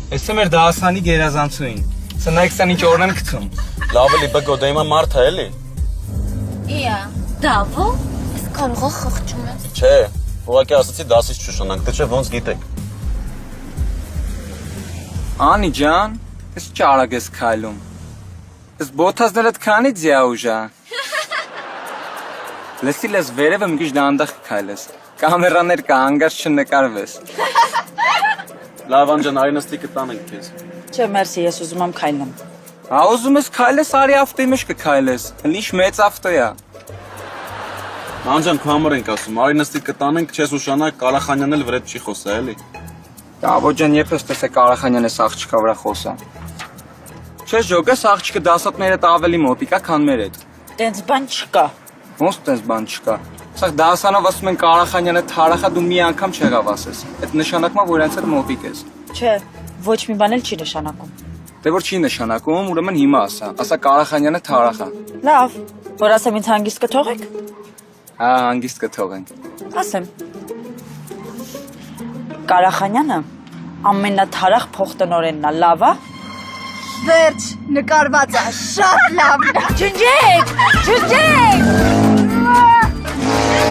Ես եմ էր դասանի գերազանցուին։ Սնայք սան ինչ օրն եմ գցում։ Լավ էլի բգոդը հիմա մարդ է էլի։ Իա, դավո, ես կարող խղճում ես։ Չէ, ուղղակի ասացի դասից չուշանանք, թե չէ ոնց գիտեք։ Անի ջան, ես չարագ ես քայլում։ Ես բոթազներդ քանի ձյա ուժա։ Լսի լես վերևը մի քիչ դանդաղ քայլես։ Կամերաներ կա, անգած չնկարվես։ Լավ անջան, արի նստի կտանենք քեզ։ Չէ, մերսի, ես ուզում եմ քայլեմ։ Հա ուզում ես քայլես, արի ավտոյի մեջ կքայլես։ Ինչ մեծ ավտո է։ Անջան, քո համար ենք ասում, արի նստի կտանենք, չես ուշանա, Կարախանյանն էլ վրեդ չի խոսա, էլի։ Դավո ջան, երբ ես տեսե Կարախանյանը աղջկա վրա խոսա։ Չէ, ժոգես աղջիկը դասատներդ ավելի մոտիկ է, քան մեր հետ։ Տենց բան չկա։ Ոնց տես բան չկա։ Սա դասանով ասում են Կարախանյանը թարախա դու մի անգամ չեղավ ասես։ Այդ նշանակում է, որ այնց հետ մոտիկ ես։ Չէ, ոչ մի բան էլ չի նշանակում։ Դե որ չի նշանակում, ուրեմն հիմա ասա Կարախանյանը թարախա։ Լավ, որ ասեմ ինձ հանգիստ կթողեք։ Հա, հանգիստ կթողենք։ Ասեմ։ Կարախանյանը ամենաթարախ փոխտնօրենն է, լավ է։ Վերջ, նկարված է, շատ լավն է։ Ջնջեք, ջնջեք։